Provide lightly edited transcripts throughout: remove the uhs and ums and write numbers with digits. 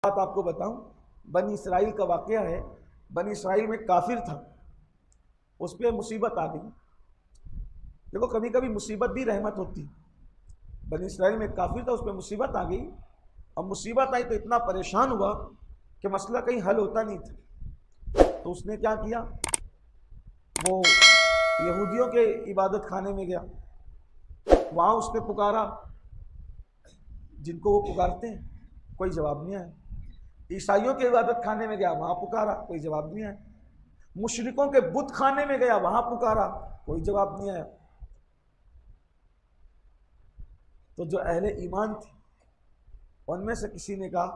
बात आपको बताऊं, बनी इसराइल का वाकया है। बनी इसराइल में काफिर था, उस पर मुसीबत आ गई। देखो कभी कभी मुसीबत भी रहमत होती। बनी इसराइल में काफिर था, उस पर मुसीबत आ गई, और मुसीबत आई तो इतना परेशान हुआ कि मसला कहीं हल होता नहीं था। तो उसने क्या किया, वो यहूदियों के इबादत खाने में गया। वहां उसने पुकारा जिनको वो पुकारते हैं, कोई जवाब नहीं आया। ईसाइयों के इबादत खाने में गया, वहां पुकारा, कोई जवाब नहीं आया। मुशरिकों के बुत खाने में गया, वहां पुकारा, कोई जवाब नहीं आया। तो जो अहले ईमान थे उनमें से किसी ने कहा,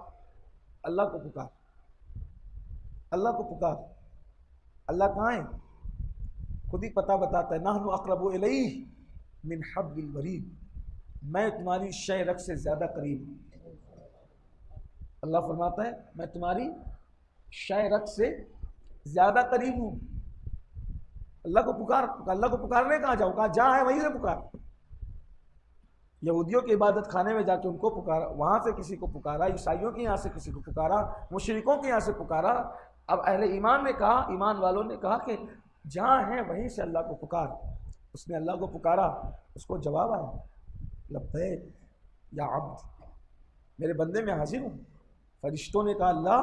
अल्लाह को पुकार, अल्लाह को पुकार। अल्लाह कहाँ है? खुद ही पता बताता है, नहनु अक़रबु इलैहि मिन हब्बिल वरीद, मैं तुम्हारी शय रग से ज्यादा करीब हूं। अल्लाह फरमाता है मैं तुम्हारी शय रग से ज्यादा करीब हूं। अल्लाह को पुकार, अल्लाह को पुकारने कहाँ जाओ, कहाँ जहाँ है वहीं से पुकार। यहूदियों के इबादत खाने में जाके उनको पुकारा, वहां से किसी को पुकारा, ईसाइयों के यहाँ से किसी को पुकारा, मुशरिकों के यहाँ से पुकारा। अब अहले ईमान ने कहा, ईमान वालों ने कहा कि जहाँ है वहीं से अल्लाह को पुकार। उसने अल्लाह को पुकारा, उसको जवाब आया, लब्बैक या अब्द, मेरे बंदे में हाजिर हूँ। फरिश्तों ने कहा, अल्लाह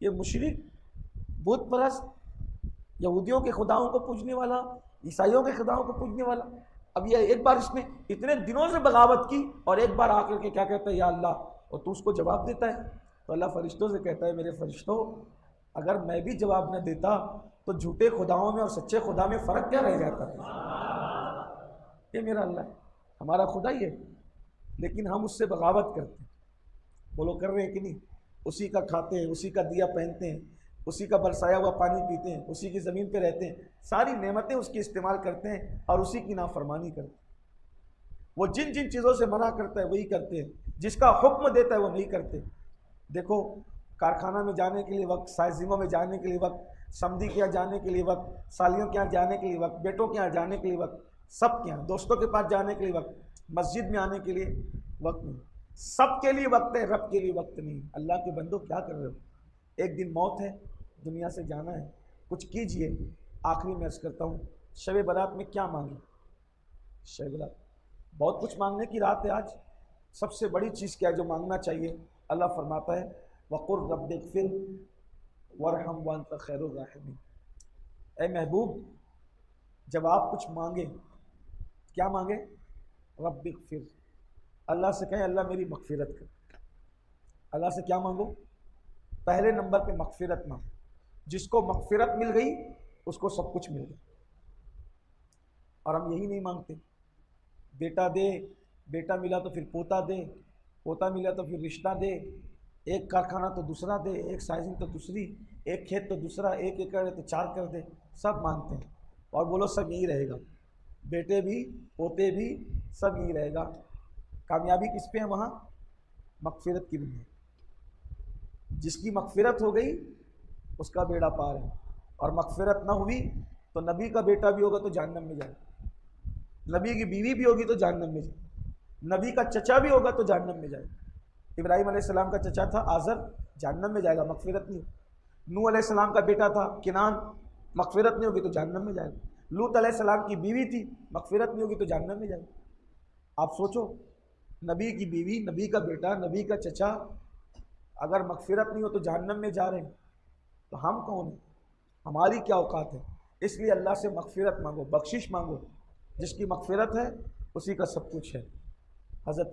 ये मुशरिक, बुत परस्त, यहूदियों के खुदाओं को पूजने वाला, ईसाइयों के खुदाओं को पूजने वाला, अब ये एक बार इसने इतने दिनों से बगावत की और एक बार आकर के क्या कहता है, या अल्लाह, और तू उसको जवाब देता है। तो अल्लाह फरिश्तों से कहता है, मेरे फरिश्तों, अगर मैं भी जवाब न देता तो झूठे खुदाओं में और सच्चे खुदा में फ़र्क क्या रह जाता? ये मेरा अल्लाह है, हमारा खुदा ही है, लेकिन हम उससे बगावत करते हैं। बोलो कर रहे हैं कि नहीं? उसी का खाते हैं, उसी का दिया पहनते हैं, उसी का बरसाया हुआ पानी पीते हैं, उसी की ज़मीन पे रहते हैं, सारी नेमतें उसकी इस्तेमाल करते हैं और उसी की नाफरमानी करते हैं। वो जिन जिन चीज़ों से मना करता है वही करते हैं, जिसका हुक्म देता है वो नहीं करते। देखो कारखाना में जाने के लिए वक्त, साइजिमों में जाने के लिए वक्त, समधी के यहाँ जाने के लिए वक्त, सालियों के यहाँ जाने के लिए वक्त, बेटों के यहाँ जाने के लिए वक्त, सब के यहाँ, दोस्तों के पास जाने के लिए वक्त, मस्जिद में आने के लिए वक्त नहीं। सबके लिए वक्त है, रब के लिए वक्त नहीं। अल्लाह के बंदो क्या कर रहे हो? एक दिन मौत है, दुनिया से जाना है, कुछ कीजिए। आखिरी में अर्ज करता हूँ, शब बारात में क्या मांगे? शब बारात बहुत कुछ मांगने की रात है आज। सबसे बड़ी चीज़ क्या है जो मांगना चाहिए? अल्लाह फरमाता है, वक़ुर रब्बिग़फिर वरहम वअन्ता खैरुर राहिमीन। ऐ महबूब, जब आप कुछ मांगे, क्या मांगे? रब्बिग़फिर, अल्लाह से कहें अल्लाह मेरी मग़फ़िरत कर। अल्लाह से क्या मांगो? पहले नंबर पे मग़फ़िरत मांगो। जिसको मग़फ़िरत मिल गई उसको सब कुछ मिल गया। और हम यही नहीं मांगते, बेटा दे, बेटा मिला तो फिर पोता दे, पोता मिला तो फिर रिश्ता दे, एक कारखाना तो दूसरा दे, एक साइजिंग तो दूसरी, एक खेत तो दूसरा, एक एकड़ है तो 4 कर दे, सब मांगते हैं। और बोलो सब यही रहेगा, बेटे भी पोते भी सब यही रहेगा। कामयाबी किस पे है? वहाँ मग़फ़िरत की भी है। जिसकी मग़फ़िरत हो गई उसका बेड़ा पार है, और मग़फ़िरत ना हुई तो नबी का बेटा भी होगा तो जहन्नम में जाएगा, नबी की बीवी भी होगी तो जहन्नम में जाएगा, नबी का चचा भी होगा तो जहन्नम में जाएगा। इब्राहीम अलैहिस्सलाम का चचा था आज़र, जहन्नम में जाएगा, मग़फ़िरत नहीं। नूह अलैहिस्सलाम का बेटा था किनान, मग़फ़िरत नहीं होगी तो जहन्नम में जाएगा। लूत अलैहिस्सलाम की बीवी थी, मग़फ़िरत नहीं होगी तो जहन्नम में जाएगा। आप सोचो, नबी की बीवी, नबी का बेटा, नबी का चचा, अगर मग़फ़िरत नहीं हो तो जहन्नम में जा रहे हैं, तो हम कौन हैं? हमारी क्या औकात है? इसलिए अल्लाह से मग़फ़िरत मांगो, बख्शिश मांगो। जिसकी मग़फ़िरत है उसी का सब कुछ है। हज़रत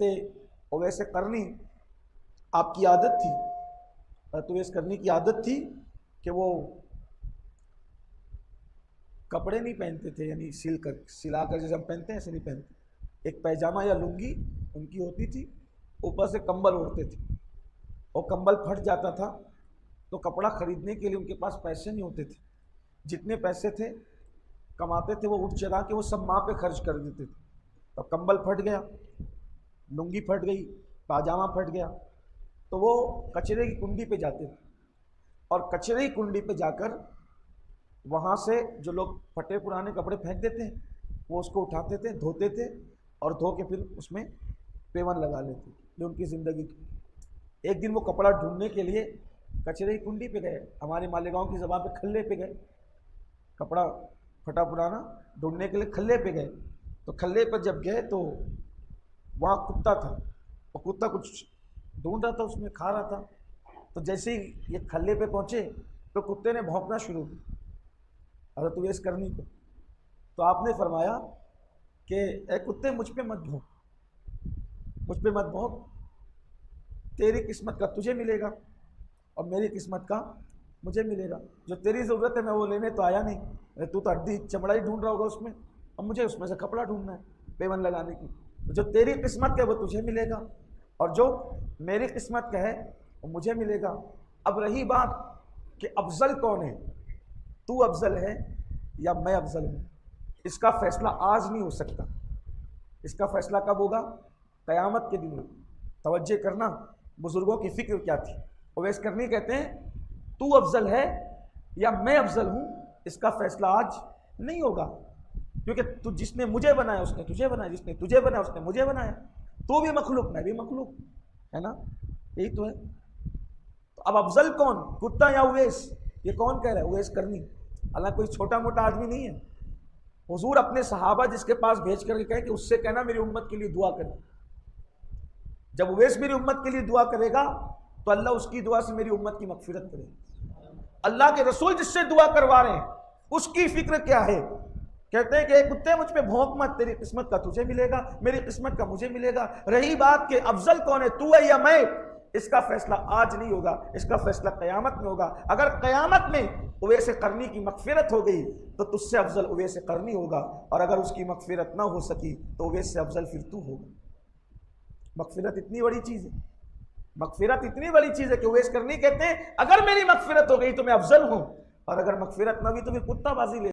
उवैस करनी, आपकी आदत थी, हज़रत उवैस करनी की आदत थी कि वो कपड़े नहीं पहनते थे, यानी सिला कर जैसे हम पहनते हैं ऐसे नहीं पहनते। एक पैजामा या लुंगी उनकी होती थी, ऊपर से कंबल ओढ़ते थे, और कंबल फट जाता था तो कपड़ा ख़रीदने के लिए उनके पास पैसे नहीं होते थे। जितने पैसे थे कमाते थे वो उठ चढ़ा के वो सब माँ पे खर्च कर देते थे। तो कंबल फट गया, लुंगी फट गई, पाजामा फट गया, तो वो कचरे की कुंडी पे जाते थे, और कचरे की कुंडी पे जाकर वहाँ से जो लोग फटे पुराने कपड़े फेंक देते हैं वो उसको उठाते थे, धोते थे, और धो के फिर उसमें पेवन लगा लेते। ये उनकी ज़िंदगी की। एक दिन वो कपड़ा ढूंढने के लिए कचरे की कुंडी पे गए, हमारे मालेगांव की ज़बान पे खल्ले पे गए, कपड़ा फटा पुराना ढूंढने के लिए खल्ले पे गए। तो खल्ले पर जब गए तो वहाँ कुत्ता था, और कुत्ता कुछ ढूंढ रहा था, उसमें खा रहा था। तो जैसे ही ये खल्ले पे पहुँचे तो कुत्ते ने भौंकना शुरू किया, हज़रत उवैस करनी को। तो आपने फरमाया कि ए कुत्ते, मुझ पे मत भौंक, मुझ पे मत भौंक, तेरी किस्मत का तुझे मिलेगा और मेरी किस्मत का मुझे मिलेगा। जो तेरी ज़रूरत है मैं वो लेने तो आया नहीं, तू तो हड्डी चमड़ा ही ढूंढ रहा होगा उसमें, और मुझे उसमें से कपड़ा ढूंढना है पेवन लगाने की। जो तेरी किस्मत का है वो तुझे मिलेगा और जो मेरी किस्मत का है वो मुझे मिलेगा। अब रही बात कि अफजल कौन है, तू अफजल है या मैं अफजल हूँ, इसका फैसला आज नहीं हो सकता। इसका फैसला कब होगा? क़यामत के दिन होगा। तवज्जो करना, बुजुर्गों की फिक्र क्या थी। उवैस करनी कहते हैं तू अफजल है या मैं अफजल हूँ, इसका फैसला आज नहीं होगा, क्योंकि तू जिसने मुझे बनाया उसने तुझे बनाया, जिसने तुझे बनाया उसने मुझे बनाया। तू भी मखलूक, मैं भी मखलूक, है ना, यही तो है। तो अब अफजल कौन, कुत्ता या उवैस? ये कौन कह रहा है? उवैस करनी। हालांकि कोई छोटा मोटा आदमी नहीं है। हुजूर अपने सहाबा जिसके पास भेज करके कहे कि उससे कहना मेरी उम्मत के लिए दुआ करे। जब उवैस मेरी उम्मत के लिए दुआ करेगा तो अल्लाह उसकी दुआ से मेरी उम्मत की मगफिरत करेगा। अल्लाह के रसूल जिससे दुआ करवा रहे हैं उसकी फिक्र क्या है? कहते हैं कि कुत्ते मुझ पे भौंक मत, तेरी किस्मत का तुझे मिलेगा, मेरी किस्मत का मुझे मिलेगा। रही बात कि अफजल कौन है, तू है या मैं, इसका फैसला आज नहीं होगा, इसका फैसला क़यामत में होगा। अगर क़यामत में उवैस करनी की मगफिरत हो गई तो तुझसे अफजल उवैस करनी होगा, और अगर उसकी मगफिरत ना हो सकी तो उवैस से अफजल फिर तू होगा। मगफिरत इतनी बड़ी चीज़ है, मगफिरत इतनी बड़ी चीज़ है कि उवैस करनी कहते हैं अगर मेरी मगफिरत हो गई तो मैं अफजल हूँ, और अगर मगफिरत ना हुई तो फिर कुत्ताबाजी ले